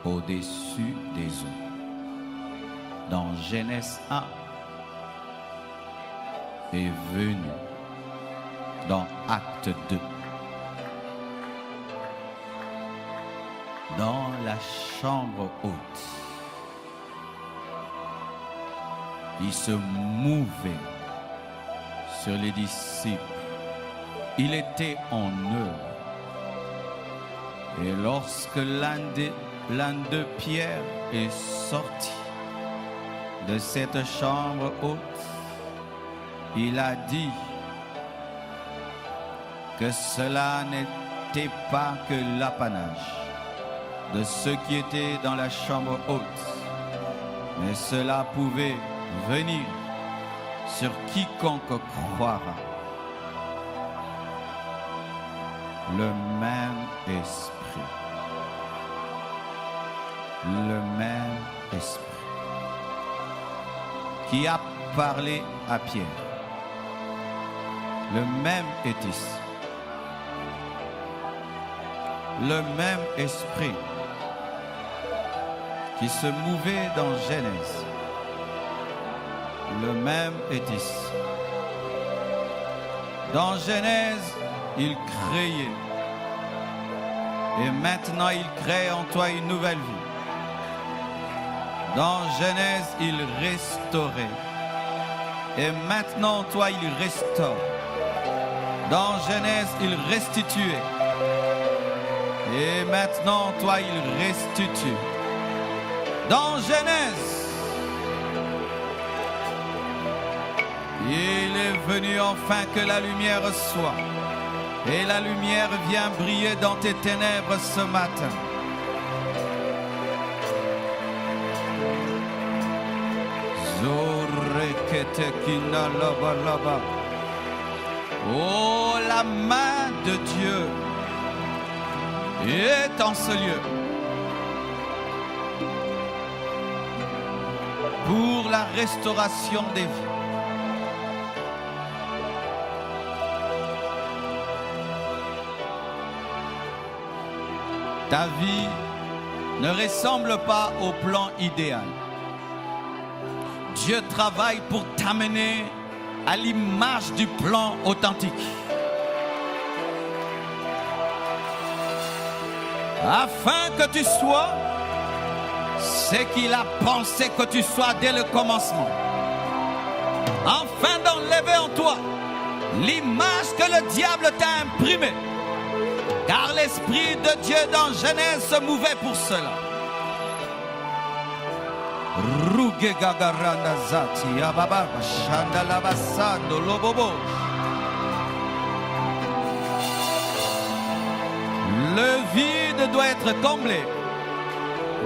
au-dessus des eaux. Dans Genèse 1 est venu dans Acte 2. Dans la chambre haute, il se mouvait sur les disciples. Il était en eux. Et lorsque l'un de Pierre est sorti de cette chambre haute, il a dit que cela n'était pas que l'apanage de ceux qui étaient dans la chambre haute, mais cela pouvait venir sur quiconque croira. Le même esprit. Le même esprit qui a parlé à Pierre. Le même est ici. Le même esprit qui se mouvait dans Genèse. Le même est ici. Dans Genèse, il créait. Et maintenant, il crée en toi une nouvelle vie. Dans Genèse, il restaurait. Et maintenant, toi, il restaure. Dans Genèse, il restituait. Et maintenant, toi, il restitue. Dans Genèse, il est venu enfin que la lumière soit. Et la lumière vient briller dans tes ténèbres ce matin. Oh, la main de Dieu est en ce lieu pour la restauration des vies. Ta vie ne ressemble pas au plan idéal. Dieu travaille pour t'amener à l'image du plan authentique. Afin que tu sois ce qu'il a pensé que tu sois dès le commencement. Afin d'enlever en toi l'image que le diable t'a imprimée. Car l'Esprit de Dieu dans Genèse se mouvait pour cela. Le vide doit être comblé.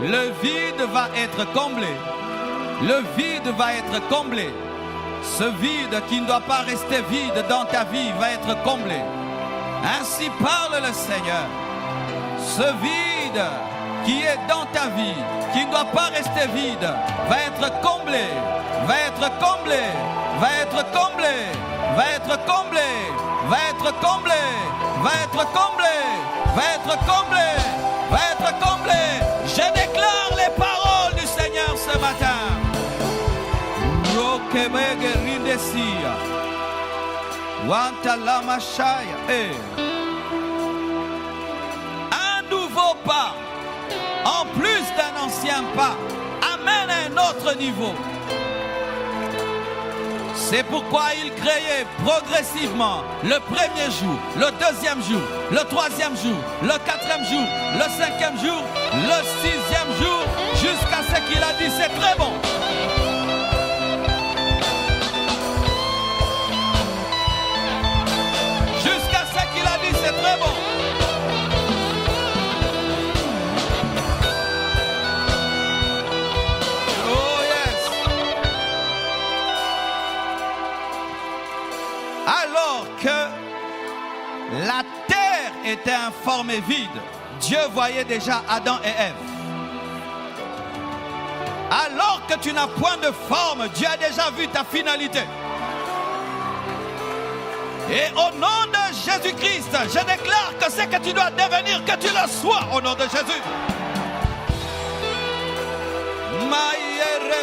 Le vide va être comblé. Le vide va être comblé. Ce vide qui ne doit pas rester vide dans ta vie va être comblé. Ainsi parle le Seigneur. Ce vide qui est dans ta vie, qui ne doit pas rester vide, va être comblé, va être comblé, va être comblé, va être comblé, va être comblé, va être comblé, va être comblé, va être comblé. Je déclare les paroles du Seigneur ce matin. Un nouveau pas, en plus d'un ancien pas, amène à un autre niveau. C'est pourquoi il créait progressivement le premier jour, le deuxième jour, le troisième jour, le quatrième jour, le cinquième jour, le sixième jour, jusqu'à ce qu'il a dit c'est très bon. Jusqu'à ce qu'il a dit c'est très bon. Alors que la terre était informée vide, Dieu voyait déjà Adam et Ève. Alors que tu n'as point de forme, Dieu a déjà vu ta finalité. Et au nom de Jésus-Christ, je déclare que ce que tu dois devenir, que tu le sois au nom de Jésus.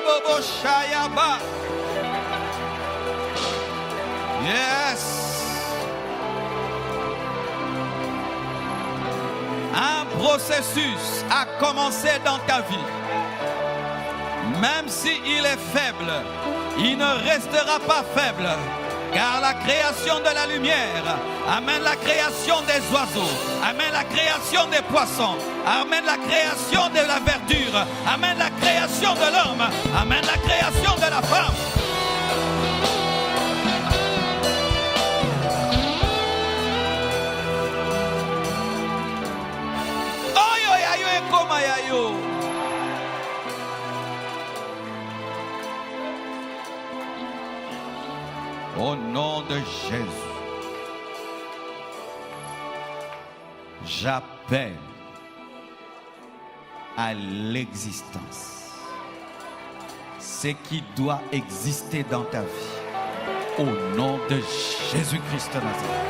bobo shayaba. Yes. Un processus a commencé dans ta vie. Même s'il est faible, il ne restera pas faible. Car la création de la lumière amène la création des oiseaux, amène la création des poissons, amène la création de la verdure, amène la création de l'homme, amène la création de la femme. Au nom de Jésus, j'appelle à l'existence ce qui doit exister dans ta vie. Au nom de Jésus-Christ de Nazareth.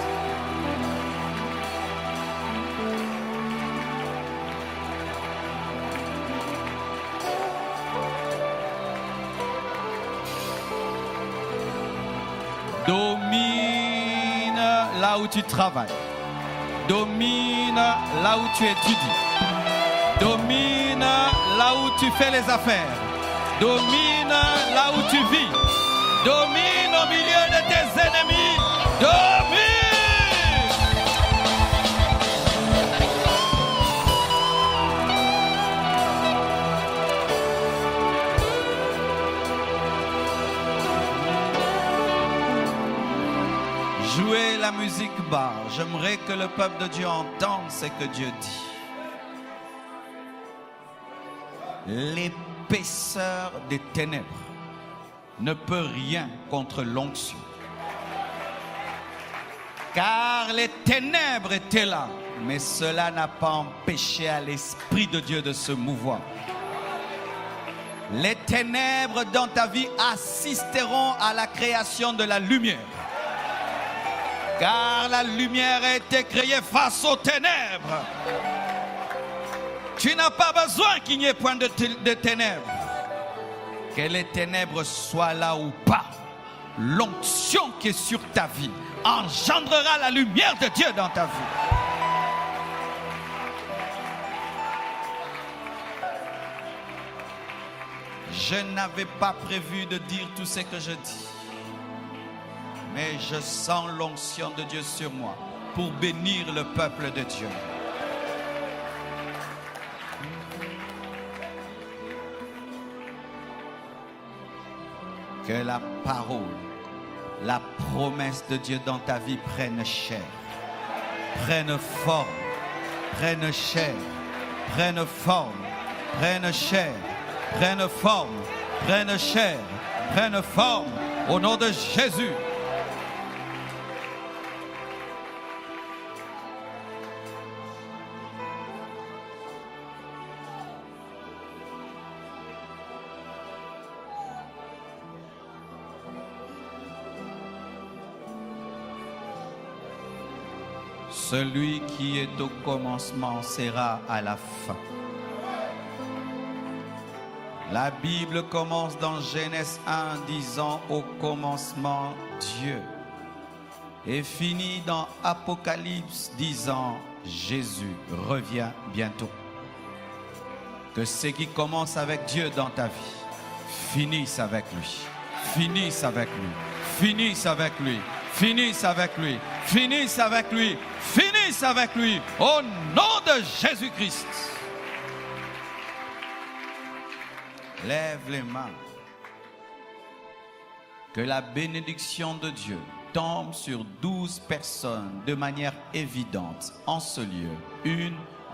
Domine là où tu travailles. Domine là où tu étudies. Domine là où tu fais les affaires. Domine là où tu vis. Domine au milieu de tes ennemis. Domine. Jouez la musique bas. J'aimerais que le peuple de Dieu entende ce que Dieu dit. L'épaisseur des ténèbres ne peut rien contre l'onction. Car les ténèbres étaient là, mais cela n'a pas empêché à l'Esprit de Dieu de se mouvoir. Les ténèbres dans ta vie assisteront à la création de la lumière. Car la lumière a été créée face aux ténèbres. Tu n'as pas besoin qu'il n'y ait point de ténèbres. Que les ténèbres soient là ou pas, l'onction qui est sur ta vie engendrera la lumière de Dieu dans ta vie. Je n'avais pas prévu de dire tout ce que je dis. Mais je sens l'onction de Dieu sur moi pour bénir le peuple de Dieu. Que la parole, la promesse de Dieu dans ta vie prenne chair, prenne forme, prenne chair, prenne forme, prenne chair, prenne forme, prenne chair, prenne forme, au nom de Jésus. Celui qui est au commencement sera à la fin. La Bible commence dans Genèse 1 disant au commencement Dieu et finit dans Apocalypse disant Jésus revient bientôt. Que ce qui commence avec Dieu dans ta vie finisse avec lui, finisse avec lui, finisse avec lui, finisse avec lui, finisse avec lui, finisse avec lui, au nom de Jésus-Christ. Lève les mains. Que la bénédiction de Dieu tombe sur 12 personnes de manière évidente en ce lieu. 1,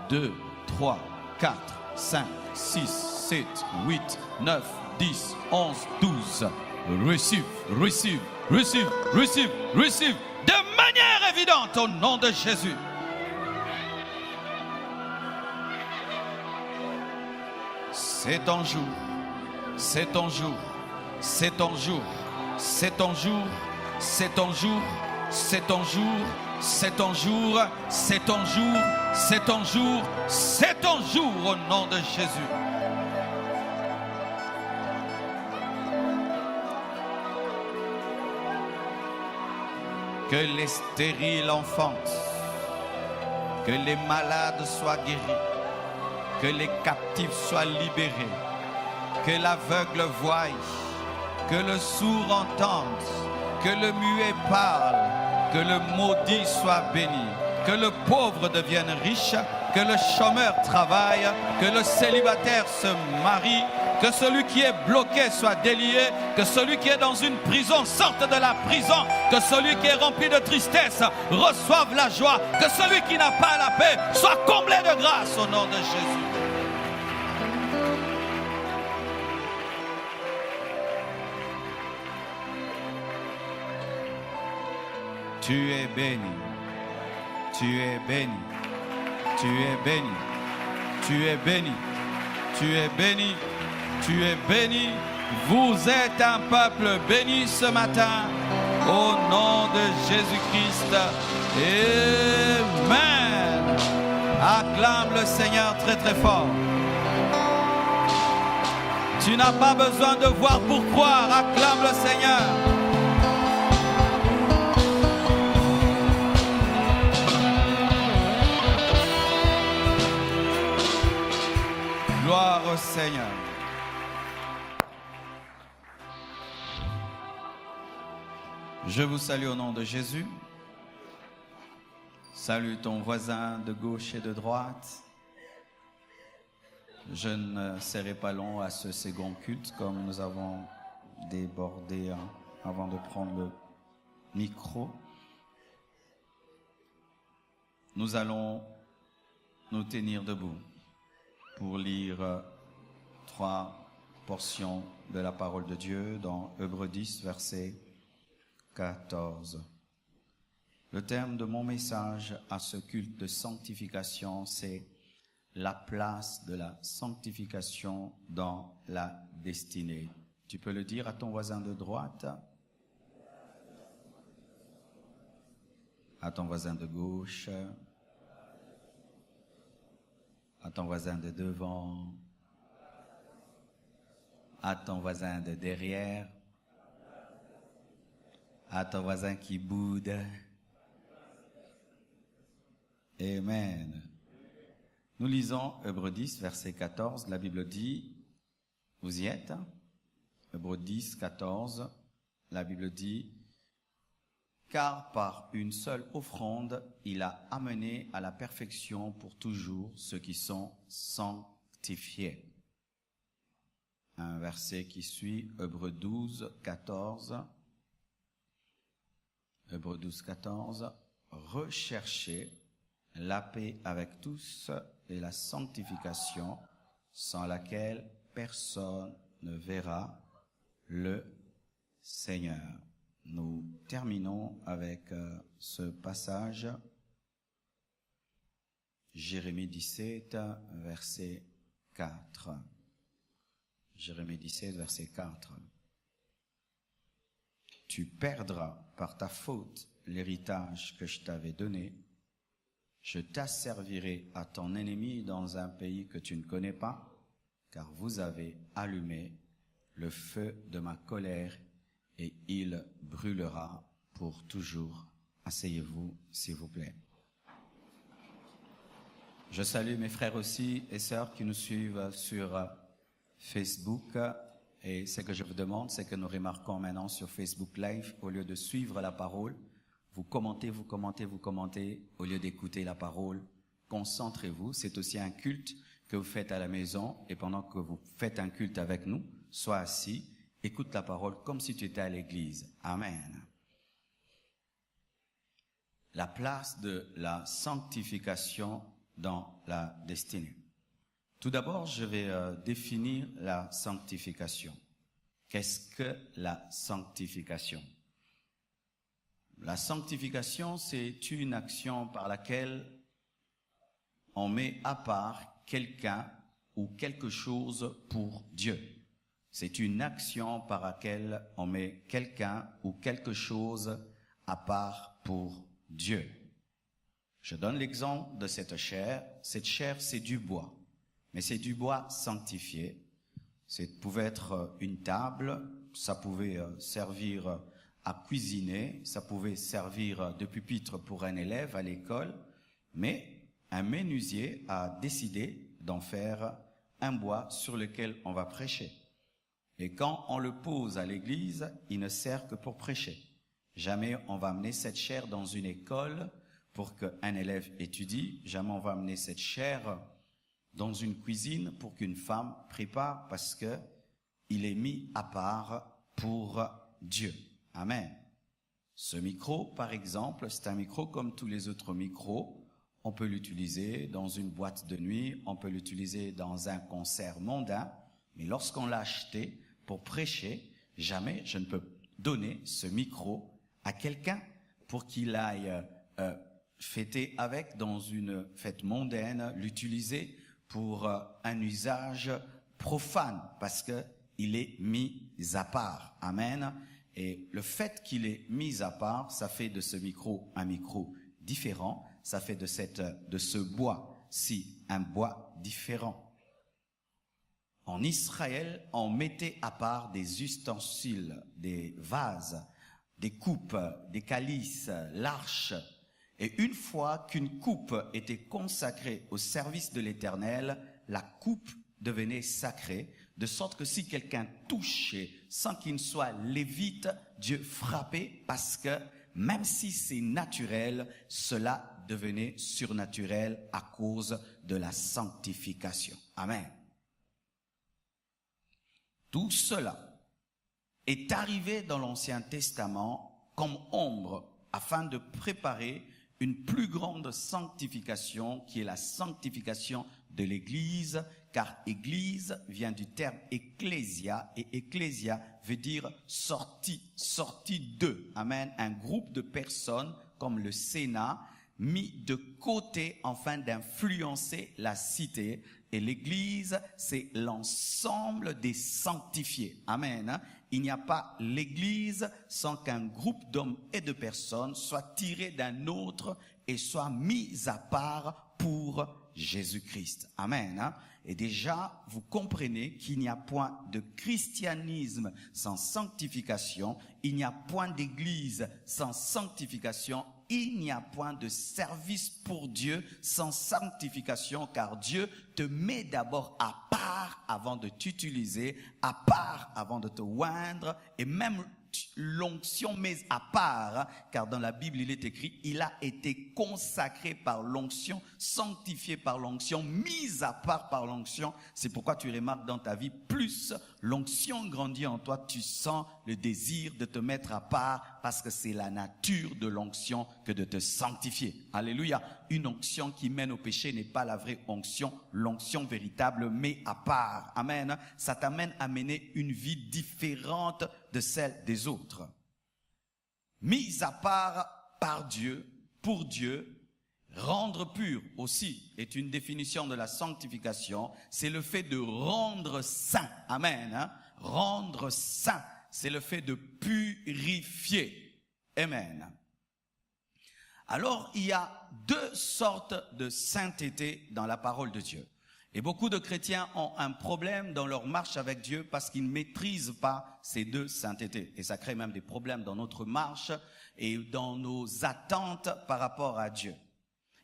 2, 3, 4, 5, 6, 7, 8, 9, 10, 11, 12. Receive, receive, receive, receive, receive. De manière évidente au nom de Jésus. C'est ton jour. C'est ton jour. C'est ton jour. C'est ton jour. C'est ton jour. C'est ton jour. C'est ton jour. C'est ton jour. C'est ton jour. C'est ton jour au nom de Jésus. que les stériles enfantent, que les malades soient guéris, que les captifs soient libérés, que l'aveugle voie, que le sourd entende, que le muet parle, que le maudit soit béni, que le pauvre devienne riche, que le chômeur travaille, que le célibataire se marie, que celui qui est bloqué soit délié, que celui qui est dans une prison sorte de la prison, que celui qui est rempli de tristesse reçoive la joie, que celui qui n'a pas la paix soit comblé de grâce au nom de Jésus. Tu es béni, tu es béni, tu es béni, tu es béni, tu es béni, tu es béni. Vous êtes un peuple béni ce matin, au nom de Jésus-Christ. Amen. Acclame le Seigneur très très fort. Tu n'as pas besoin de voir pour croire, acclame le Seigneur. Gloire au Seigneur. Je vous salue au nom de Jésus. Salue ton voisin de gauche et de droite. Je ne serai pas long à ce second culte comme nous avons débordé avant de prendre le micro. Nous allons nous tenir debout pour lire 3 portions de la parole de Dieu dans Hébreux 10, verset 14. Le terme de mon message à ce culte de sanctification, c'est la place de la sanctification dans la destinée. Tu peux le dire à ton voisin de droite, à ton voisin de gauche, à ton voisin de devant, à ton voisin de derrière, à ton voisin qui boude. Amen. Nous lisons Hébreux 10, verset 14. La Bible dit, vous y êtes? Hébreux 10, 14. La Bible dit, car par une seule offrande, il a amené à la perfection pour toujours ceux qui sont sanctifiés. Un verset qui suit, Hébreux 12, 14. Hébreux 12, 14. Recherchez la paix avec tous et la sanctification, sans laquelle personne ne verra le Seigneur. Nous terminons avec ce passage, Jérémie 17, verset 4. Jérémie 17, verset 4. Tu perdras par ta faute l'héritage que je t'avais donné. Je t'asservirai à ton ennemi dans un pays que tu ne connais pas, car vous avez allumé le feu de ma colère et il brûlera pour toujours. Asseyez-vous, s'il vous plaît. Je salue mes frères aussi et sœurs qui nous suivent sur Facebook. Et ce que je vous demande, c'est que nous remarquons maintenant sur Facebook Live, au lieu de suivre la parole, vous commentez, vous commentez, vous commentez, au lieu d'écouter la parole. Concentrez-vous. C'est aussi un culte que vous faites à la maison. Et pendant que vous faites un culte avec nous, sois assis. Écoute la parole comme si tu étais à l'église. Amen. La place de la sanctification dans la destinée. Tout d'abord, je vais définir la sanctification. Qu'est-ce que la sanctification? La sanctification, c'est une action par laquelle on met à part quelqu'un ou quelque chose pour Dieu. C'est une action par laquelle on met quelqu'un ou quelque chose à part pour Dieu. Je donne l'exemple de cette chair. Cette chair, c'est du bois, mais c'est du bois sanctifié. Ça pouvait être une table, ça pouvait servir à cuisiner. Ça pouvait servir de pupitre pour un élève à l'école, mais un menuisier a décidé d'en faire un bois sur lequel on va prêcher. Et quand on le pose à l'église, il ne sert que pour prêcher. Jamais on va amener cette chaire dans une école pour qu'un élève étudie. Jamais on va amener cette chaire dans une cuisine pour qu'une femme prépare, parce que il est mis à part pour Dieu. Amen. Ce micro, par exemple, c'est un micro comme tous les autres micros. On peut l'utiliser dans une boîte de nuit, on peut l'utiliser dans un concert mondain, mais lorsqu'on l'a acheté pour prêcher, jamais je ne peux donner ce micro à quelqu'un pour qu'il aille fêter avec dans une fête mondaine, l'utiliser pour un usage profane, parce que il est mis à part. Amen. Et le fait qu'il est mis à part, ça fait de ce micro un micro différent, ça fait de ce bois-ci un bois différent. En Israël, on mettait à part des ustensiles, des vases, des coupes, des calices, l'arche. Et une fois qu'une coupe était consacrée au service de l'Éternel, la coupe devenait sacrée, de sorte que si quelqu'un touchait sans qu'il soit lévite, Dieu frappait, parce que même si c'est naturel, cela devenait surnaturel à cause de la sanctification. Amen. Tout cela est arrivé dans l'Ancien Testament comme ombre afin de préparer une plus grande sanctification qui est la sanctification de l'Église, car Église vient du terme ecclésia, et ecclésia veut dire sortie de. Amen. Un groupe de personnes comme le Sénat mis de côté afin d'influencer la cité. Et l'Église, c'est l'ensemble des sanctifiés. Amen. Il n'y a pas l'Église sans qu'un groupe d'hommes et de personnes soit tiré d'un autre et soit mis à part pour Jésus-Christ. Amen. Et déjà, vous comprenez qu'il n'y a point de christianisme sans sanctification, il n'y a point d'église sans sanctification, il n'y a point de service pour Dieu sans sanctification, car Dieu te met d'abord à part avant de t'utiliser, à part avant de te oindre, et même l'onction mise à part, car dans la Bible il est écrit, il a été consacré par l'onction, sanctifié par l'onction, mis à part par l'onction. C'est pourquoi tu remarques dans ta vie, plus l'onction grandit en toi, tu sens le désir de te mettre à part, parce que c'est la nature de l'onction que de te sanctifier. Alléluia. Une onction qui mène au péché n'est pas la vraie onction. L'onction véritable met à part. Amen. Ça t'amène à mener une vie différente de celle des autres. Mise à part par Dieu, pour Dieu, rendre pur aussi est une définition de la sanctification. C'est le fait de rendre saint. Amen. Rendre saint, c'est le fait de purifier. Amen. Alors, il y a deux sortes de sainteté dans la parole de Dieu. Et beaucoup de chrétiens ont un problème dans leur marche avec Dieu parce qu'ils ne maîtrisent pas ces deux saintetés. Et ça crée même des problèmes dans notre marche et dans nos attentes par rapport à Dieu.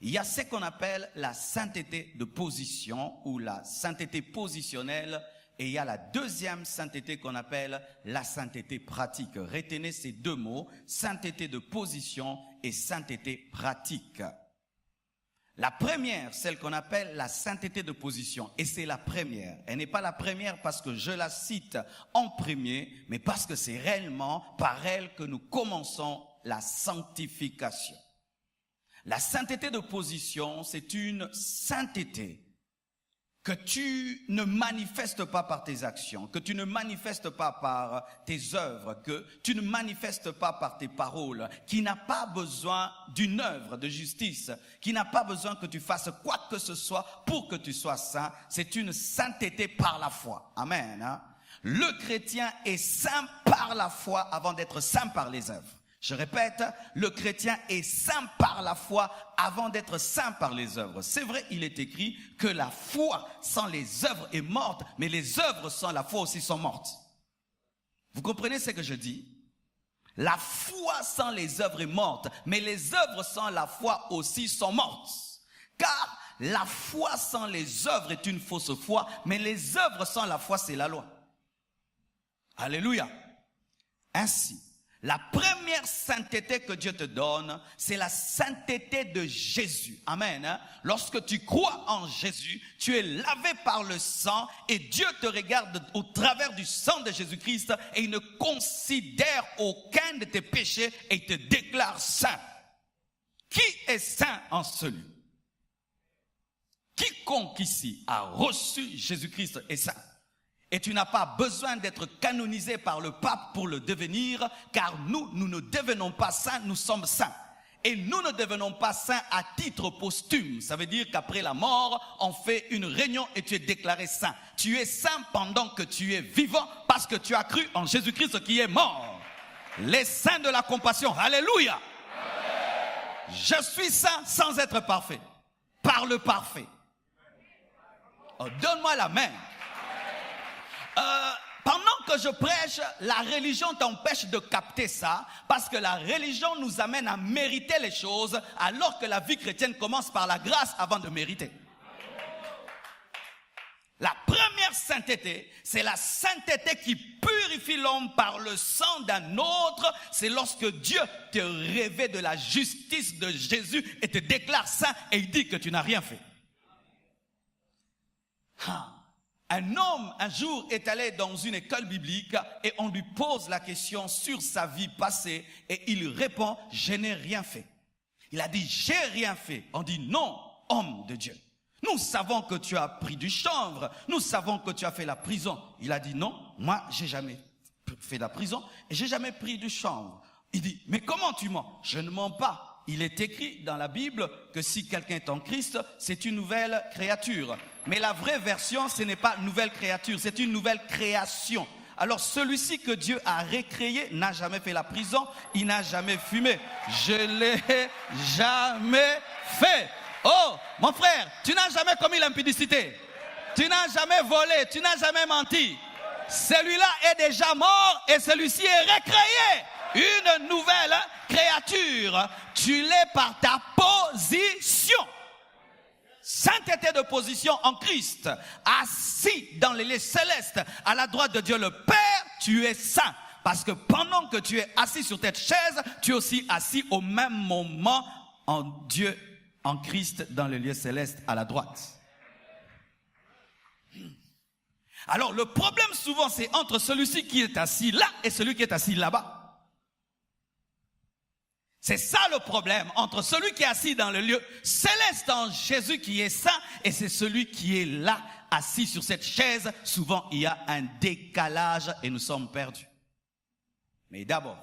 Il y a ce qu'on appelle la sainteté de position ou la sainteté positionnelle, et il y a la deuxième sainteté qu'on appelle la sainteté pratique. Retenez ces deux mots, sainteté de position et sainteté pratique. La première, celle qu'on appelle la sainteté de position, et c'est la première. Elle n'est pas la première parce que je la cite en premier, mais parce que c'est réellement par elle que nous commençons la sanctification. La sainteté de position, c'est une sainteté que tu ne manifestes pas par tes actions, que tu ne manifestes pas par tes œuvres, que tu ne manifestes pas par tes paroles, qui n'a pas besoin d'une œuvre de justice, qui n'a pas besoin que tu fasses quoi que ce soit pour que tu sois saint. C'est une sainteté par la foi. Amen. Hein? Le chrétien est saint par la foi avant d'être saint par les œuvres. Je répète, le chrétien est saint par la foi avant d'être saint par les œuvres. C'est vrai, il est écrit que la foi sans les œuvres est morte, mais les œuvres sans la foi aussi sont mortes. Vous comprenez ce que je dis? La foi sans les œuvres est morte, mais les œuvres sans la foi aussi sont mortes. Car la foi sans les œuvres est une fausse foi, mais les œuvres sans la foi, c'est la loi. Alléluia. Ainsi, la première sainteté que Dieu te donne, c'est la sainteté de Jésus. Amen. Lorsque tu crois en Jésus, tu es lavé par le sang et Dieu te regarde au travers du sang de Jésus-Christ et il ne considère aucun de tes péchés et il te déclare saint. Qui est saint en celui? Quiconque ici a reçu Jésus-Christ est saint. Et tu n'as pas besoin d'être canonisé par le pape pour le devenir, car nous ne devenons pas saints, nous sommes saints. Et nous ne devenons pas saints à titre posthume. Ça veut dire qu'après la mort, on fait une réunion et tu es déclaré saint. Tu es saint pendant que tu es vivant parce que tu as cru en Jésus-Christ qui est mort. Les saints de la compassion. Alléluia. Je suis saint sans être parfait. Par le parfait. Oh, donne-moi la main. Pendant que je prêche, la religion t'empêche de capter ça, parce que la religion nous amène à mériter les choses, alors que la vie chrétienne commence par la grâce avant de mériter. La première sainteté, c'est la sainteté qui purifie l'homme par le sang d'un autre. C'est lorsque Dieu te revêt de la justice de Jésus et te déclare saint et il dit que tu n'as rien fait. Un homme, un jour, est allé dans une école biblique et on lui pose la question sur sa vie passée et il répond, je n'ai rien fait. Il a dit, j'ai rien fait. On dit, non, homme de Dieu. Nous savons que tu as pris du chanvre. Nous savons que tu as fait la prison. Il a dit, non, moi, j'ai jamais fait la prison et j'ai jamais pris du chanvre. Il dit, mais comment tu mens? Je ne mens pas. Il est écrit dans la Bible que si quelqu'un est en Christ, c'est une nouvelle créature. Mais la vraie version, ce n'est pas nouvelle créature, c'est une nouvelle création. Alors celui-ci que Dieu a recréé n'a jamais fait la prison, il n'a jamais fumé. Je l'ai jamais fait. Oh, mon frère, tu n'as jamais commis l'impudicité. Tu n'as jamais volé, tu n'as jamais menti. Celui-là est déjà mort et celui-ci est recréé. Une nouvelle créature. Tu l'es par ta position. Sainteté de position en Christ. Assis dans les lieux célestes, à la droite de Dieu le Père, tu es saint. Parce que pendant que tu es assis sur cette chaise, tu es aussi assis au même moment en Dieu, en Christ, dans les lieux célestes, à la droite. Alors le problème souvent, c'est entre celui-ci qui est assis là et celui qui est assis là-bas. C'est ça le problème entre celui qui est assis dans le lieu céleste en Jésus qui est saint et c'est celui qui est là assis sur cette chaise. Souvent il y a un décalage et nous sommes perdus. Mais d'abord,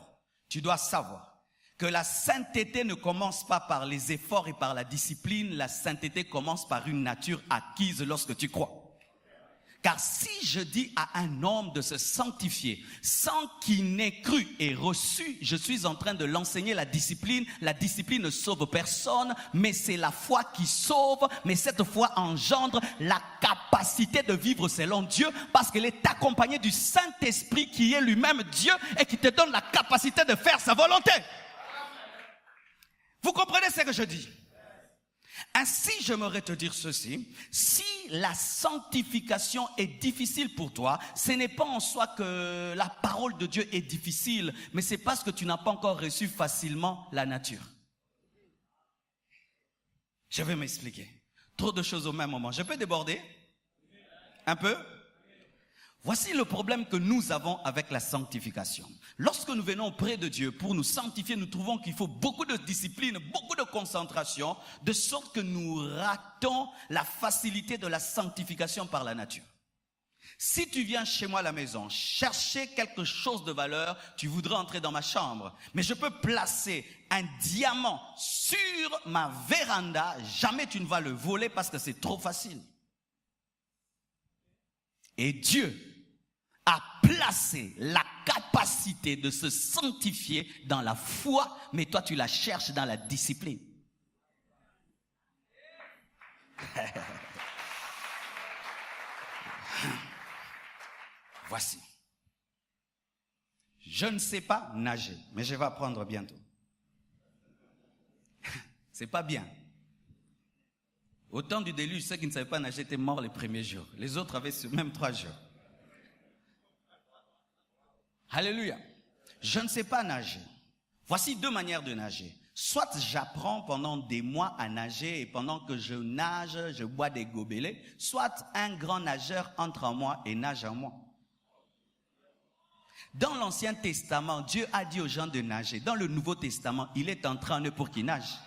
tu dois savoir que la sainteté ne commence pas par les efforts et par la discipline. La sainteté commence par une nature acquise lorsque tu crois. Car si je dis à un homme de se sanctifier sans qu'il n'ait cru et reçu, je suis en train de l'enseigner la discipline. La discipline ne sauve personne, mais c'est la foi qui sauve. Mais cette foi engendre la capacité de vivre selon Dieu parce qu'elle est accompagnée du Saint-Esprit qui est lui-même Dieu et qui te donne la capacité de faire sa volonté. Vous comprenez ce que je dis? Ainsi, j'aimerais te dire ceci, si la sanctification est difficile pour toi, ce n'est pas en soi que la parole de Dieu est difficile, mais c'est parce que tu n'as pas encore reçu facilement la nature. Je vais m'expliquer. Trop de choses au même moment. Je peux déborder? Un peu? Voici le problème que nous avons avec la sanctification. Lorsque nous venons près de Dieu pour nous sanctifier, nous trouvons qu'il faut beaucoup de discipline, beaucoup de concentration, de sorte que nous ratons la facilité de la sanctification par la nature. Si tu viens chez moi à la maison chercher quelque chose de valeur, tu voudrais entrer dans ma chambre. Mais je peux placer un diamant sur ma véranda, jamais tu ne vas le voler parce que c'est trop facile. Et Dieu a placé la capacité de se sanctifier dans la foi, mais toi tu la cherches dans la discipline. Voici. Je ne sais pas nager, mais je vais apprendre bientôt. C'est pas bien. Au temps du déluge, ceux qui ne savaient pas nager étaient morts les premiers jours. Les autres avaient même 3 jours. Alléluia. Je ne sais pas nager. Voici 2 manières de nager. Soit j'apprends pendant des mois à nager et pendant que je nage, je bois des gobelets. Soit un grand nageur entre en moi et nage en moi. Dans l'Ancien Testament, Dieu a dit aux gens de nager. Dans le Nouveau Testament, il est entré en eux pour qu'ils nagent.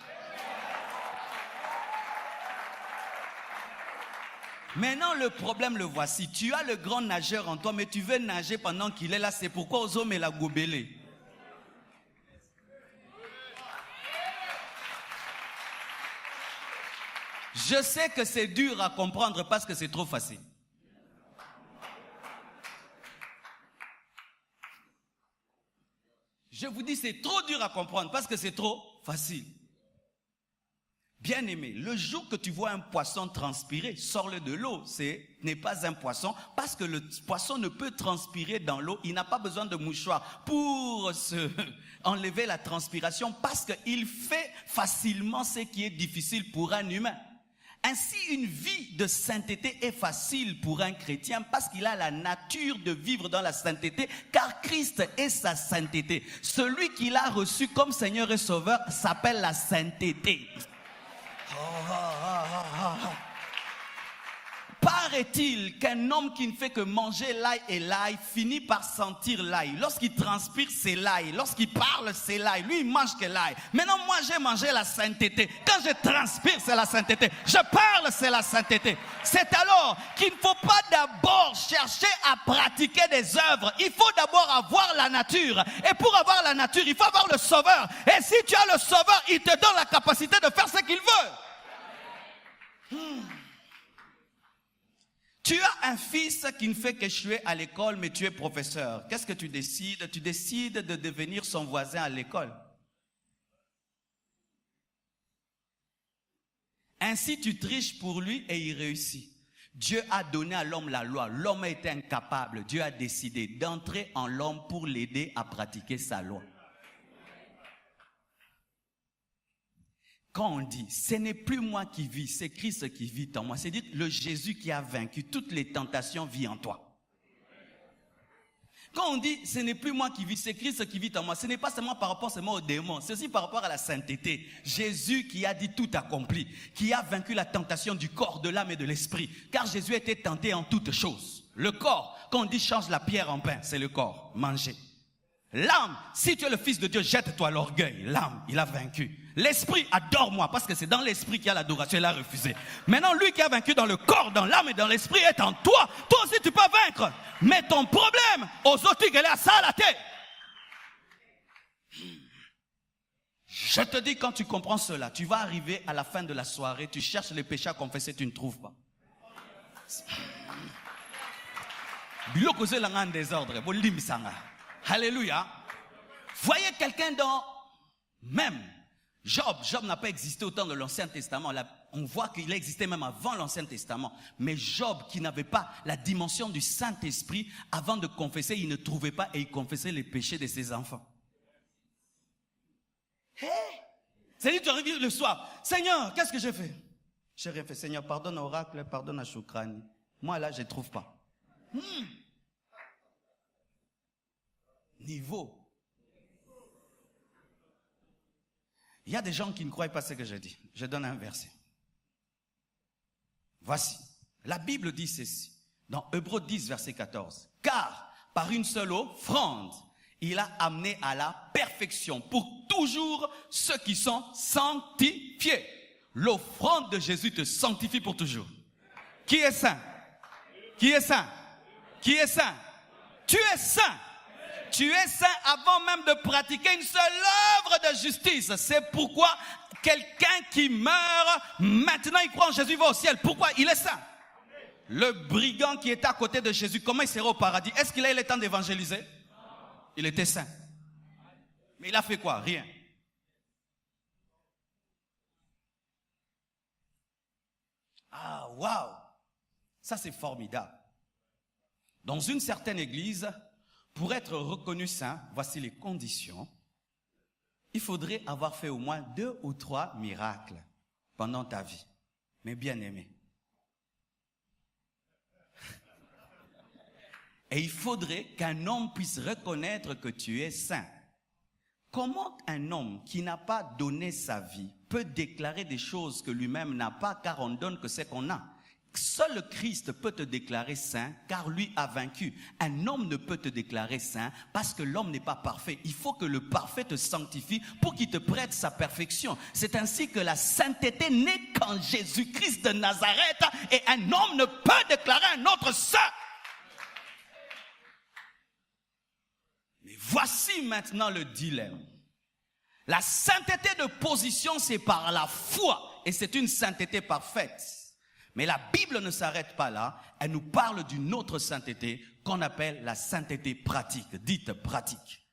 Maintenant, le problème, le voici. Tu as le grand nageur en toi, mais tu veux nager pendant qu'il est là. C'est pourquoi aux hommes et la gobelé. Je sais que c'est dur à comprendre parce que c'est trop facile. Je vous dis, c'est trop dur à comprendre parce que c'est trop facile. Bien-aimé, le jour que tu vois un poisson transpirer, sors-le de l'eau. Ce n'est pas un poisson parce que le poisson ne peut transpirer dans l'eau. Il n'a pas besoin de mouchoir pour enlever la transpiration parce qu'il fait facilement ce qui est difficile pour un humain. Ainsi, une vie de sainteté est facile pour un chrétien parce qu'il a la nature de vivre dans la sainteté, car Christ est sa sainteté. Celui qu'il a reçu comme Seigneur et Sauveur s'appelle la sainteté. Paraît-il qu'un homme qui ne fait que manger l'ail et l'ail finit par sentir l'ail. Lorsqu'il transpire, c'est l'ail. Lorsqu'il parle, c'est l'ail. Lui, il mange que l'ail. Maintenant, moi, j'ai mangé la sainteté. Quand je transpire, c'est la sainteté. Je parle, c'est la sainteté. C'est alors qu'il ne faut pas d'abord chercher à pratiquer des œuvres. Il faut d'abord avoir la nature. Et pour avoir la nature, il faut avoir le Sauveur. Et si tu as le Sauveur, il te donne la capacité de faire ce qu'il veut. Tu as un fils qui ne fait qu'échouer à l'école, mais tu es professeur. Qu'est-ce que tu décides? Tu décides de devenir son voisin à l'école. Ainsi, tu triches pour lui et il réussit. Dieu a donné à l'homme la loi. L'homme était incapable. Dieu a décidé d'entrer en l'homme pour l'aider à pratiquer sa loi. Quand on dit, ce n'est plus moi qui vis, c'est Christ qui vit en moi. C'est-à-dire le Jésus qui a vaincu toutes les tentations vit en toi. Quand on dit, ce n'est plus moi qui vis, c'est Christ qui vit en moi, ce n'est pas seulement par rapport seulement aux démons, c'est aussi par rapport à la sainteté. Jésus qui a dit tout accompli, qui a vaincu la tentation du corps, de l'âme et de l'esprit. Car Jésus était tenté en toutes choses. Le corps, quand on dit change la pierre en pain, c'est le corps, manger. L'âme, si tu es le fils de Dieu, jette-toi l'orgueil. L'âme, il a vaincu. L'esprit, adore-moi, parce que c'est dans l'esprit qu'il y a l'adoration, il a refusé. Maintenant, lui qui a vaincu dans le corps, dans l'âme et dans l'esprit est en toi. Toi aussi, tu peux vaincre. Mais ton problème, aux autres, il est à ça à la tête. Je te dis, quand tu comprends cela, tu vas arriver à la fin de la soirée, tu cherches les péchés à confesser, tu ne trouves pas. Alléluia. Voyez quelqu'un dans même Job. Job n'a pas existé au temps de l'Ancien Testament. Là, on voit qu'il a existé même avant l'Ancien Testament. Mais Job, qui n'avait pas la dimension du Saint-Esprit, avant de confesser, il ne trouvait pas et il confessait les péchés de ses enfants. C'est-à-dire, tu arrives le soir. Seigneur, qu'est-ce que j'ai fait? J'ai rien fait. Seigneur, pardonne à Oracle, pardonne à Choukrani. Moi, là, je ne trouve pas. Niveau. Il y a des gens qui ne croient pas ce que je dis. Je donne un verset. Voici. La Bible dit ceci. Dans Hébreux 10, verset 14. Car par une seule offrande, il a amené à la perfection pour toujours ceux qui sont sanctifiés. L'offrande de Jésus te sanctifie pour toujours. Qui est saint? Qui est saint? Qui est saint? Tu es saint. Tu es saint avant même de pratiquer une seule œuvre de justice. C'est pourquoi quelqu'un qui meurt, maintenant il croit en Jésus, va au ciel. Pourquoi? Il est saint. Le brigand qui était à côté de Jésus, comment il serait au paradis? Est-ce qu'il a eu le temps d'évangéliser? Il était saint. Mais il a fait quoi? Rien. Ah, waouh! Ça c'est formidable. Dans une certaine église, pour être reconnu saint, voici les conditions. Il faudrait avoir fait au moins 2 ou 3 miracles pendant ta vie. Mais bien aimé. Et il faudrait qu'un homme puisse reconnaître que tu es saint. Comment un homme qui n'a pas donné sa vie peut déclarer des choses que lui-même n'a pas, car on donne que c'est qu'on a? Seul le Christ peut te déclarer saint, car lui a vaincu. Un homme ne peut te déclarer saint parce que l'homme n'est pas parfait. Il faut que le parfait te sanctifie pour qu'il te prête sa perfection. C'est ainsi que la sainteté n'est qu'en Jésus-Christ de Nazareth, et un homme ne peut déclarer un autre saint. Mais voici maintenant le dilemme. La sainteté de position, c'est par la foi, et c'est une sainteté parfaite. Mais la Bible ne s'arrête pas là, elle nous parle d'une autre sainteté qu'on appelle la sainteté pratique, dite pratique.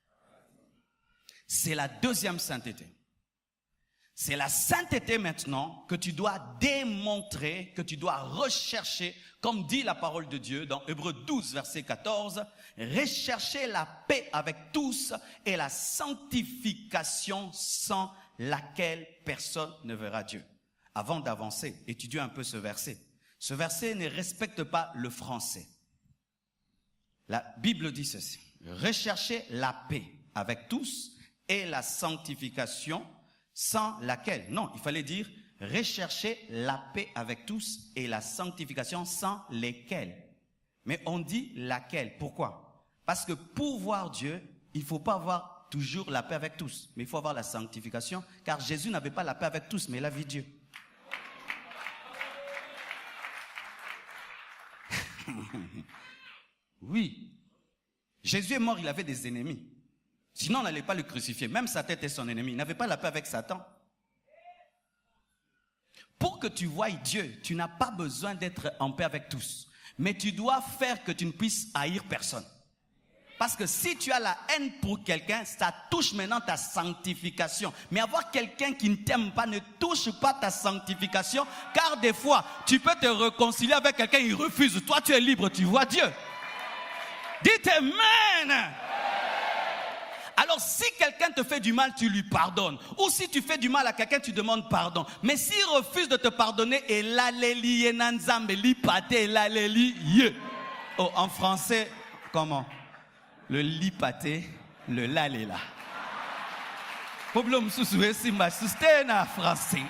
C'est la deuxième sainteté. C'est la sainteté maintenant que tu dois démontrer, que tu dois rechercher, comme dit la parole de Dieu dans Hébreux 12, verset 14, rechercher la paix avec tous et la sanctification sans laquelle personne ne verra Dieu. Avant d'avancer, étudiez un peu ce verset. Ce verset ne respecte pas le français. La Bible dit ceci. Recherchez la paix avec tous et la sanctification sans laquelle. Non, il fallait dire rechercher la paix avec tous et la sanctification sans lesquelles. Mais on dit laquelle. Pourquoi? Parce que pour voir Dieu, il ne faut pas avoir toujours la paix avec tous. Mais il faut avoir la sanctification. Car Jésus n'avait pas la paix avec tous, mais il a vu Dieu. Oui. Jésus est mort, il avait des ennemis. Sinon, on n'allait pas le crucifier. Même sa tête est son ennemi. Il n'avait pas la paix avec Satan. Pour que tu voies Dieu, tu n'as pas besoin d'être en paix avec tous. Mais tu dois faire que tu ne puisses haïr personne. Parce que si tu as la haine pour quelqu'un, ça touche maintenant ta sanctification. Mais avoir quelqu'un qui ne t'aime pas ne touche pas ta sanctification. Car des fois, tu peux te réconcilier avec quelqu'un, il refuse. Toi, tu es libre, tu vois Dieu. Dites Amen. Alors, si quelqu'un te fait du mal, tu lui pardonnes. Ou si tu fais du mal à quelqu'un, tu demandes pardon. Mais s'il refuse de te pardonner, et l'allélié nanzambe li pate l'allélié. Oh, en français, comment? Le li pate, le lalela. Problème sous-soué, si ma soutena français.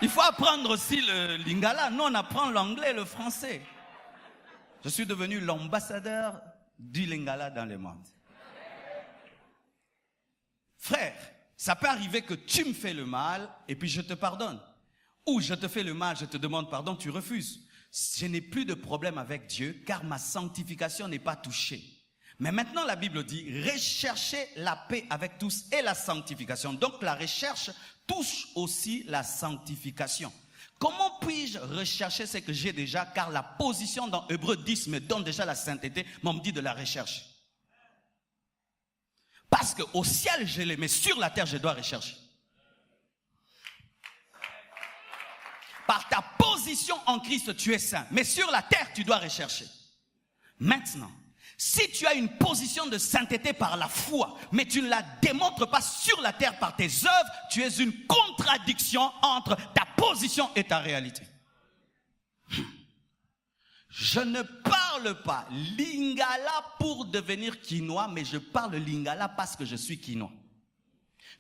Il faut apprendre aussi le lingala. Nous, on apprend l'anglais et le français. Je suis devenu l'ambassadeur du lingala dans le monde. Frère, ça peut arriver que tu me fais le mal et puis je te pardonne. Ou je te fais le mal, je te demande pardon, tu refuses. Je n'ai plus de problème avec Dieu car ma sanctification n'est pas touchée. Mais maintenant la Bible dit, recherchez la paix avec tous et la sanctification. Donc la recherche touche aussi la sanctification. Comment puis-je rechercher ce que j'ai déjà? Car la position dans Hébreux 10 me donne déjà la sainteté, mais on me dit de la recherche. Parce qu'au ciel, je l'ai, mais sur la terre, je dois rechercher. Par ta position en Christ, tu es saint. Mais sur la terre, tu dois rechercher. Maintenant, si tu as une position de sainteté par la foi, mais tu ne la démontres pas sur la terre par tes œuvres, tu es une contradiction entre ta position et ta réalité. Je ne parle pas lingala pour devenir quinois, mais je parle lingala parce que je suis quinois.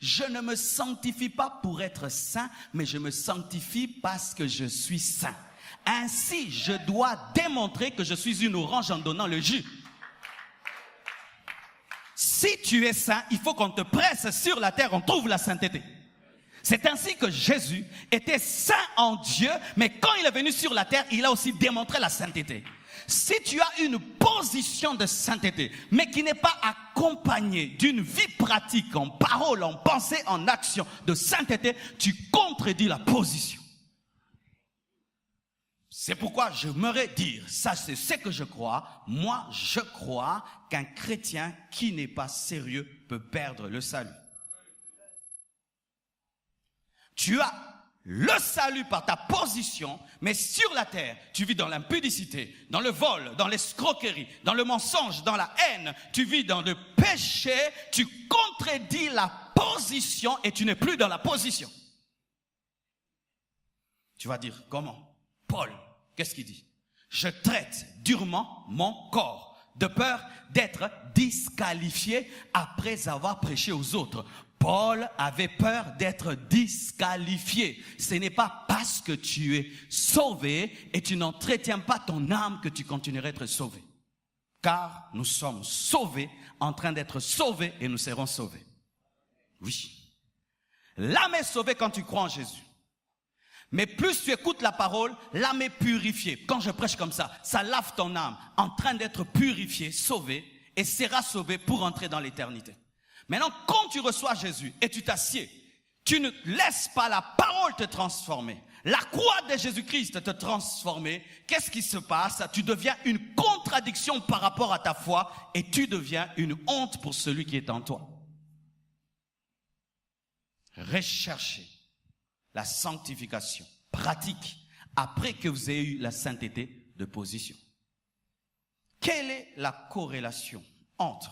Je ne me sanctifie pas pour être saint, mais je me sanctifie parce que je suis saint. Ainsi, je dois démontrer que je suis une orange en donnant le jus. Si tu es saint, il faut qu'on te presse sur la terre, on trouve la sainteté. C'est ainsi que Jésus était saint en Dieu, mais quand il est venu sur la terre, il a aussi démontré la sainteté. Si tu as une position de sainteté, mais qui n'est pas accompagnée d'une vie pratique, en parole, en pensée, en action de sainteté, tu contredis la position. C'est pourquoi j'aimerais dire, ça c'est ce que je crois, moi je crois qu'un chrétien qui n'est pas sérieux peut perdre le salut. Tu as le salut par ta position, mais sur la terre, tu vis dans l'impudicité, dans le vol, dans l'escroquerie, dans le mensonge, dans la haine, tu vis dans le péché, tu contredis la position et tu n'es plus dans la position. Tu vas dire, comment? Paul, qu'est-ce qu'il dit? Je traite durement mon corps, de peur d'être disqualifié après avoir prêché aux autres. Paul avait peur d'être disqualifié. Ce n'est pas parce que tu es sauvé et tu n'entretiens pas ton âme que tu continueras à être sauvé. Car nous sommes sauvés, en train d'être sauvés et nous serons sauvés. Oui. L'âme est sauvée quand tu crois en Jésus. Mais plus tu écoutes la parole, l'âme est purifiée. Quand je prêche comme ça lave ton âme, en train d'être purifiée, sauvée, et sera sauvée pour entrer dans l'éternité. Maintenant, quand tu reçois Jésus et tu t'assieds, tu ne laisses pas la parole te transformer. La croix de Jésus-Christ te transformer. Qu'est-ce qui se passe? Tu deviens une contradiction par rapport à ta foi et tu deviens une honte pour celui qui est en toi. Recherchez la sanctification pratique après que vous ayez eu la sainteté de position. Quelle est la corrélation entre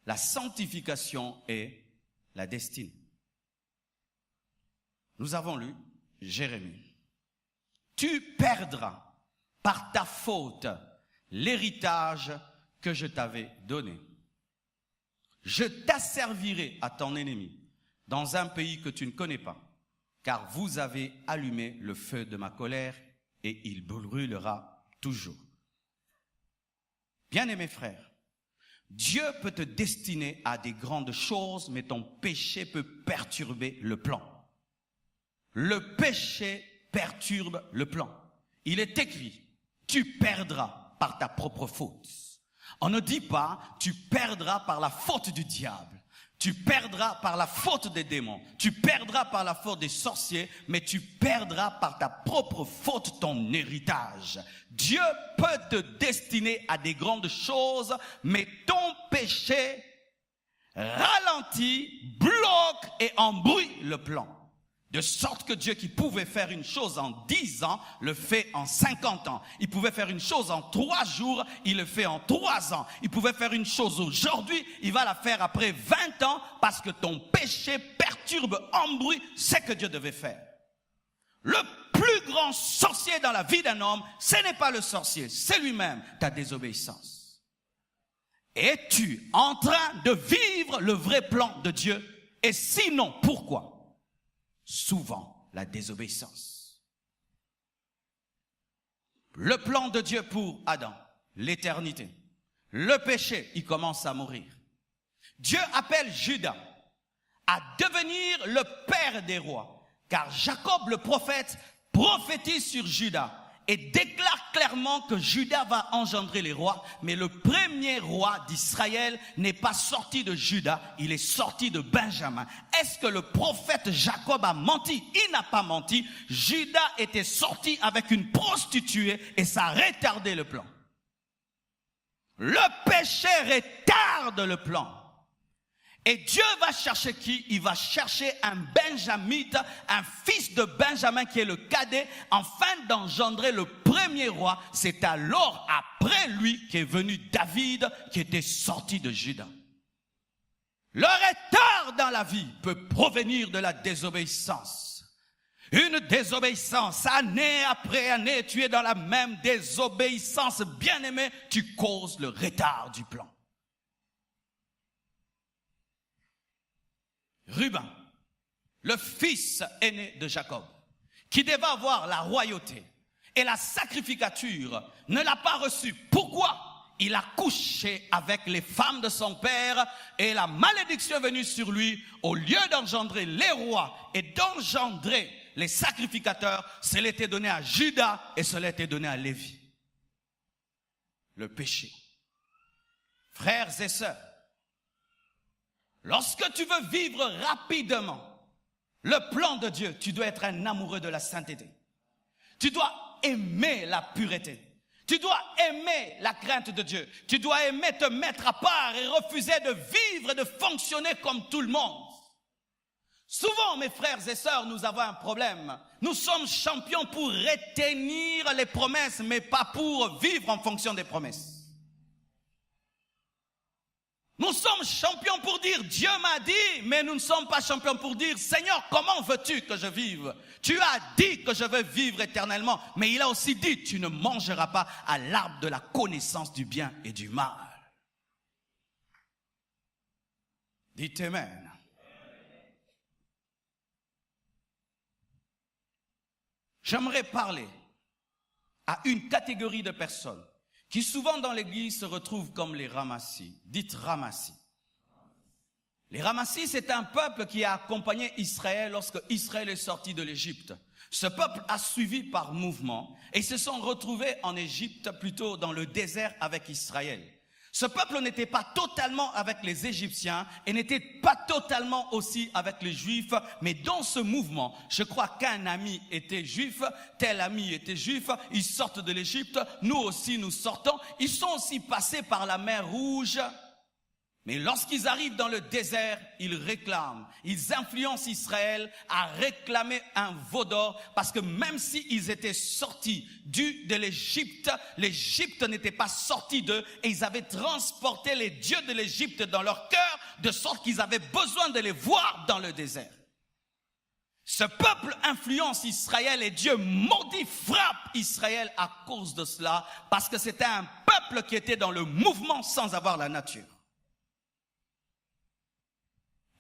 la sanctification et la destinée? Nous avons lu Jérémie. Tu perdras par ta faute l'héritage que je t'avais donné. Je t'asservirai à ton ennemi dans un pays que tu ne connais pas, car vous avez allumé le feu de ma colère et il brûlera toujours. Bien-aimés frères, Dieu peut te destiner à des grandes choses, mais ton péché peut perturber le plan. Le péché perturbe le plan. Il est écrit, tu perdras par ta propre faute. On ne dit pas, tu perdras par la faute du diable. Tu perdras par la faute des démons, tu perdras par la faute des sorciers, mais tu perdras par ta propre faute ton héritage. Dieu peut te destiner à des grandes choses, mais ton péché ralentit, bloque et embrouille le plan. De sorte que Dieu qui pouvait faire une chose en 10 ans, le fait en 50 ans. Il pouvait faire une chose en 3 jours, il le fait en 3 ans. Il pouvait faire une chose aujourd'hui, il va la faire après 20 ans parce que ton péché perturbe, embrouille ce que Dieu devait faire. Le plus grand sorcier dans la vie d'un homme, ce n'est pas le sorcier, c'est lui-même, ta désobéissance. Es-tu en train de vivre le vrai plan de Dieu? Et sinon, pourquoi? Souvent, la désobéissance. Le plan de Dieu pour Adam, l'éternité. Le péché, il commence à mourir. Dieu appelle Judas à devenir le père des rois. Car Jacob, le prophète, prophétise sur Judas et déclare clairement que Judas va engendrer les rois. Mais le premier roi d'Israël n'est pas sorti de Judas, il est sorti de Benjamin. Est-ce que le prophète Jacob a menti? Il n'a pas menti. Judas était sorti avec une prostituée et ça a retardé le plan. Le péché retarde le plan. Et Dieu va chercher qui? Il va chercher un benjamite, un fils de Benjamin qui est le cadet, afin d'engendrer le premier roi. C'est alors après lui qu'est venu David, qui était sorti de Juda. Le retard dans la vie peut provenir de la désobéissance. Une désobéissance, année après année, tu es dans la même désobéissance. Bien-aimé, tu causes le retard du plan. Ruben, le fils aîné de Jacob, qui devait avoir la royauté et la sacrificature, ne l'a pas reçu. Pourquoi? Il a couché avec les femmes de son père et la malédiction est venue sur lui. Au lieu d'engendrer les rois et d'engendrer les sacrificateurs, cela était donné à Judas et cela était donné à Lévi. Le péché. Frères et sœurs, lorsque tu veux vivre rapidement le plan de Dieu, tu dois être un amoureux de la sainteté. Tu dois aimer la pureté. Tu dois aimer la crainte de Dieu. Tu dois aimer te mettre à part et refuser de vivre et de fonctionner comme tout le monde. Souvent, mes frères et sœurs, nous avons un problème. Nous sommes champions pour retenir les promesses, mais pas pour vivre en fonction des promesses. Nous sommes champions pour dire Dieu m'a dit, mais nous ne sommes pas champions pour dire Seigneur, comment veux-tu que je vive? Tu as dit que je veux vivre éternellement, mais il a aussi dit tu ne mangeras pas à l'arbre de la connaissance du bien et du mal. Dites Amen. J'aimerais parler à une catégorie de personnes qui souvent dans l'église se retrouvent comme les ramassis. Dites ramassis. Les ramassis, c'est un peuple qui a accompagné Israël lorsque Israël est sorti de l'Égypte. Ce peuple a suivi par mouvement et ils se sont retrouvés en Égypte, plutôt dans le désert avec Israël. Ce peuple n'était pas totalement avec les Égyptiens et n'était pas totalement aussi avec les Juifs, mais dans ce mouvement, je crois qu'un ami était juif, tel ami était juif, ils sortent de l'Égypte, nous aussi nous sortons, ils sont aussi passés par la mer Rouge. Mais lorsqu'ils arrivent dans le désert, ils réclament, ils influencent Israël à réclamer un veau d'or parce que même s'ils étaient sortis de l'Égypte, l'Égypte n'était pas sortie d'eux et ils avaient transporté les dieux de l'Égypte dans leur cœur de sorte qu'ils avaient besoin de les voir dans le désert. Ce peuple influence Israël et Dieu maudit, frappe Israël à cause de cela parce que c'était un peuple qui était dans le mouvement sans avoir la nature.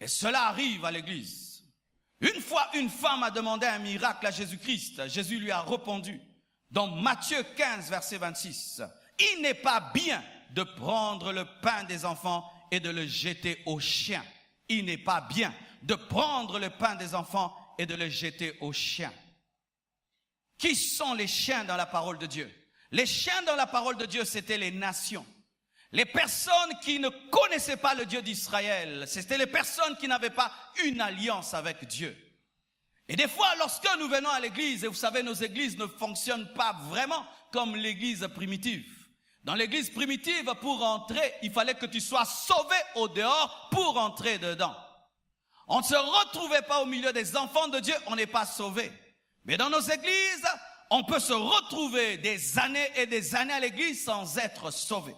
Et cela arrive à l'église. Une fois, une femme a demandé un miracle à Jésus-Christ. Jésus lui a répondu dans Matthieu 15, verset 26. Il n'est pas bien de prendre le pain des enfants et de le jeter aux chiens. Il n'est pas bien de prendre le pain des enfants et de le jeter aux chiens. Qui sont les chiens dans la parole de Dieu? Les chiens dans la parole de Dieu, c'était les nations. Les personnes qui ne connaissaient pas le Dieu d'Israël, c'était les personnes qui n'avaient pas une alliance avec Dieu. Et des fois, lorsque nous venons à l'église, et vous savez, nos églises ne fonctionnent pas vraiment comme l'église primitive. Dans l'église primitive, pour entrer, il fallait que tu sois sauvé au dehors pour entrer dedans. On ne se retrouvait pas au milieu des enfants de Dieu, on n'est pas sauvé. Mais dans nos églises, on peut se retrouver des années et des années à l'église sans être sauvé.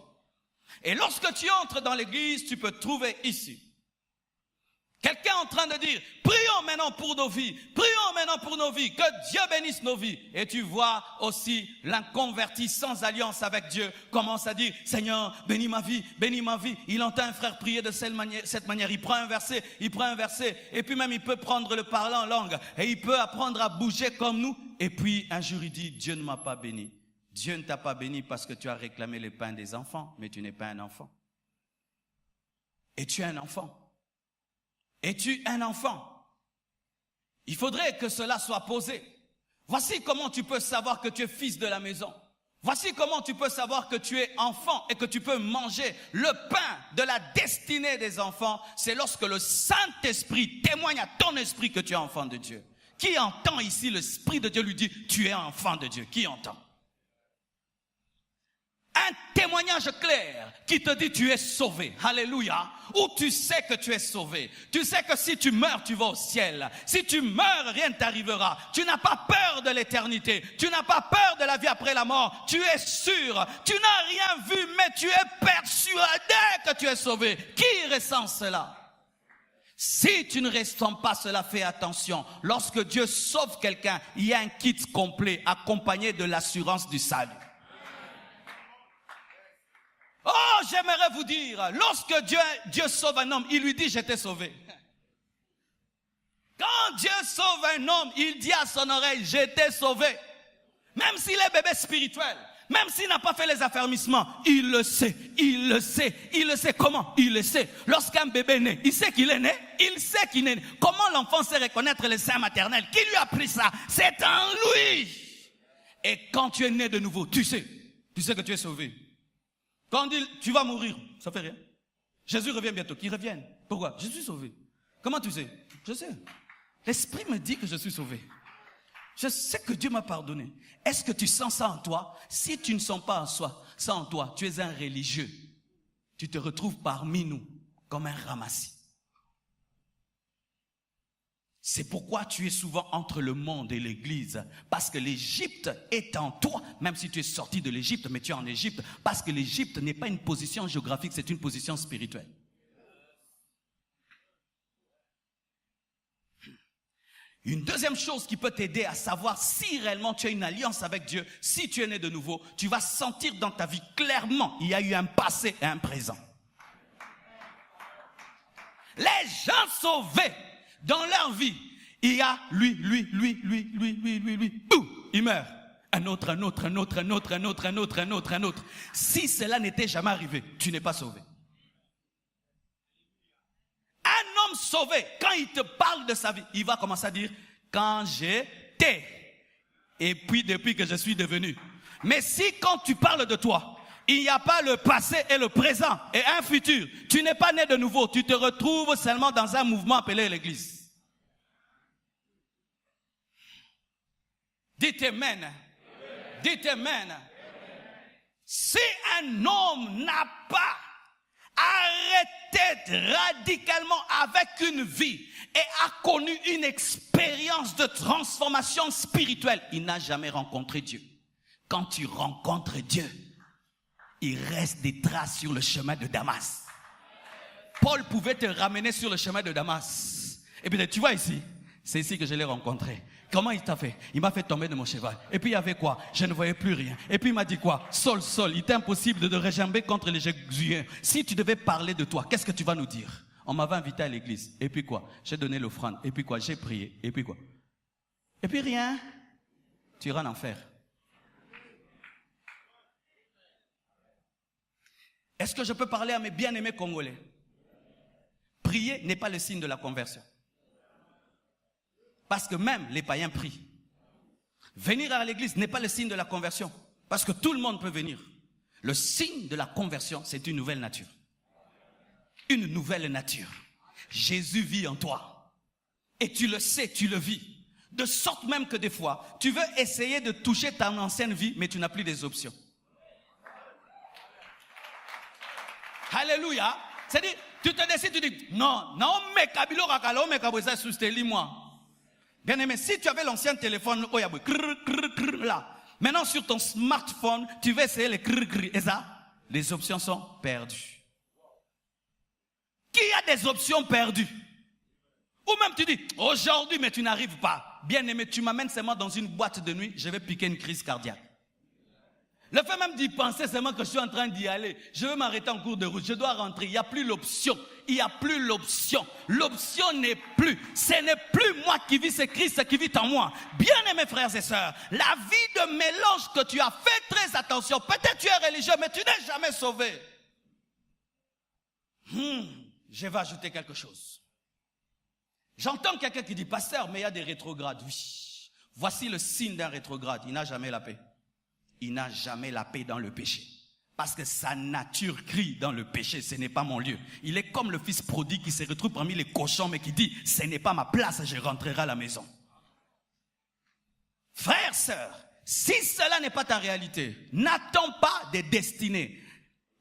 Et lorsque tu entres dans l'église, tu peux trouver ici quelqu'un en train de dire, prions maintenant pour nos vies, prions maintenant pour nos vies, que Dieu bénisse nos vies. Et tu vois aussi l'inconverti sans alliance avec Dieu commence à dire, Seigneur, bénis ma vie, bénis ma vie. Il entend un frère prier de cette manière, il prend un verset, et puis même il peut prendre le parler en langue, et il peut apprendre à bouger comme nous, et puis un jour il dit, Dieu ne m'a pas béni. Dieu ne t'a pas béni parce que tu as réclamé le pain des enfants, mais tu n'es pas un enfant. Et tu es un enfant. Es-tu un enfant? Il faudrait que cela soit posé. Voici comment tu peux savoir que tu es fils de la maison. Voici comment tu peux savoir que tu es enfant et que tu peux manger le pain de la destinée des enfants. C'est lorsque le Saint-Esprit témoigne à ton esprit que tu es enfant de Dieu. Qui entend ici l'Esprit de Dieu lui dit, tu es enfant de Dieu? Qui entend? Un témoignage clair qui te dit tu es sauvé, alléluia, ou tu sais que tu es sauvé, tu sais que si tu meurs tu vas au ciel, si tu meurs rien ne t'arrivera, tu n'as pas peur de l'éternité, tu n'as pas peur de la vie après la mort, tu es sûr, tu n'as rien vu mais tu es persuadé que tu es sauvé. Qui ressent cela? Si tu ne ressens pas cela, fais attention, lorsque Dieu sauve quelqu'un, il y a un kit complet accompagné de l'assurance du salut. Oh, j'aimerais vous dire, lorsque Dieu sauve un homme, il lui dit, je t'ai sauvé. Quand Dieu sauve un homme, il dit à son oreille, je t'ai sauvé. Même s'il est bébé spirituel, même s'il n'a pas fait les affermissements, il le sait, il le sait, il le sait. Comment? Il le sait. Lorsqu'un bébé naît, il sait qu'il est né, il sait qu'il est né. Comment l'enfant sait reconnaître le sein maternel? Qui lui a appris ça? C'est en lui. Et quand tu es né de nouveau, tu sais que tu es sauvé. Quand on dit, tu vas mourir, ça fait rien. Jésus revient bientôt, qu'il revienne. Pourquoi? Je suis sauvé. Comment tu sais? Je sais. L'Esprit me dit que je suis sauvé. Je sais que Dieu m'a pardonné. Est-ce que tu sens ça en toi? Si tu ne sens pas ça en toi, tu es un religieux. Tu te retrouves parmi nous comme un ramassis. C'est pourquoi tu es souvent entre le monde et l'Église. Parce que l'Égypte est en toi, même si tu es sorti de l'Égypte, mais tu es en Égypte. Parce que l'Égypte n'est pas une position géographique, c'est une position spirituelle. Une deuxième chose qui peut t'aider à savoir si réellement tu as une alliance avec Dieu, si tu es né de nouveau, tu vas sentir dans ta vie clairement, il y a eu un passé et un présent. Les gens sauvés dans leur vie, il y a lui, boum, il meurt. Un autre. Si cela n'était jamais arrivé, tu n'es pas sauvé. Un homme sauvé, quand il te parle de sa vie, il va commencer à dire, quand j'étais, et puis depuis que je suis devenu. Mais si quand tu parles de toi, il n'y a pas le passé et le présent et un futur, tu n'es pas né de nouveau, tu te retrouves seulement dans un mouvement appelé l'Église. Dites Amen. Dites Amen. Si un homme n'a pas arrêté radicalement avec une vie et a connu une expérience de transformation spirituelle, il n'a jamais rencontré Dieu. Quand tu rencontres Dieu, il reste des traces sur le chemin de Damas. Paul pouvait te ramener sur le chemin de Damas. Et puis tu vois ici, c'est ici que je l'ai rencontré. Comment il t'a fait? Il m'a fait tomber de mon cheval. Et puis il y avait quoi? Je ne voyais plus rien. Et puis il m'a dit quoi? Sol. Il était impossible de réjamber contre les Jésuiens. Si tu devais parler de toi, qu'est-ce que tu vas nous dire? On m'avait invité à l'église. Et puis quoi? J'ai donné l'offrande. Et puis quoi? J'ai prié. Et puis quoi? Et puis rien. Tu iras en enfer. Est-ce que je peux parler à mes bien-aimés Congolais? Prier n'est pas le signe de la conversion. Parce que même les païens prient. Venir à l'église n'est pas le signe de la conversion. Parce que tout le monde peut venir. Le signe de la conversion, c'est une nouvelle nature. Une nouvelle nature. Jésus vit en toi. Et tu le sais, tu le vis. De sorte même que des fois, tu veux essayer de toucher ta ancienne vie, mais tu n'as plus des options. Alléluia. C'est-à-dire, tu te décides, tu dis, non, mais Kabilo Rakalo, mais Kaboisa sousteli moi. Bien aimé, si tu avais l'ancien téléphone, là, maintenant sur ton smartphone, tu vas essayer les et ça, les options sont perdues. Qui a des options perdues? Ou même tu dis, aujourd'hui, mais tu n'arrives pas. Bien aimé, tu m'amènes seulement dans une boîte de nuit, je vais piquer une crise cardiaque. Le fait même d'y penser seulement que je suis en train d'y aller, je vais m'arrêter en cours de route, je dois rentrer, il n'y a plus l'option. Il n'y a plus l'option. L'option n'est plus. Ce n'est plus moi qui vis, c'est Christ qui vit en moi. Bien aimés frères et sœurs, la vie de mélange que tu as, fais très attention. Peut-être tu es religieux, mais tu n'es jamais sauvé. Je vais ajouter quelque chose. J'entends quelqu'un qui dit, pasteur, mais il y a des rétrogrades. Oui. Voici le signe d'un rétrograde. Il n'a jamais la paix. Il n'a jamais la paix dans le péché. Parce que sa nature crie dans le péché, ce n'est pas mon lieu. Il est comme le fils prodigue qui se retrouve parmi les cochons, mais qui dit, ce n'est pas ma place, je rentrerai à la maison. Frères, sœurs, si cela n'est pas ta réalité, n'attends pas des destinées.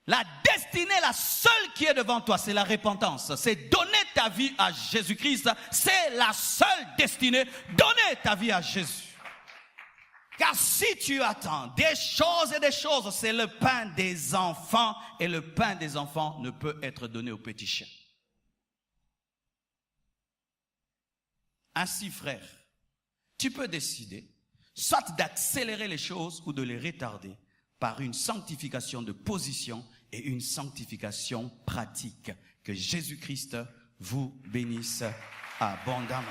La destinée, la seule qui est devant toi, c'est la repentance. C'est donner ta vie à Jésus-Christ. C'est la seule destinée. Donner ta vie à Jésus. Car si tu attends des choses et des choses, c'est le pain des enfants. Et le pain des enfants ne peut être donné aux petits chiens. Ainsi, frère, tu peux décider soit d'accélérer les choses ou de les retarder par une sanctification de position et une sanctification pratique. Que Jésus-Christ vous bénisse abondamment.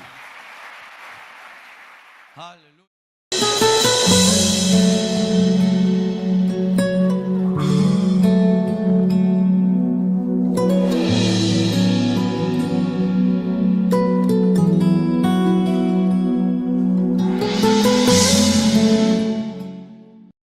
Alléluia.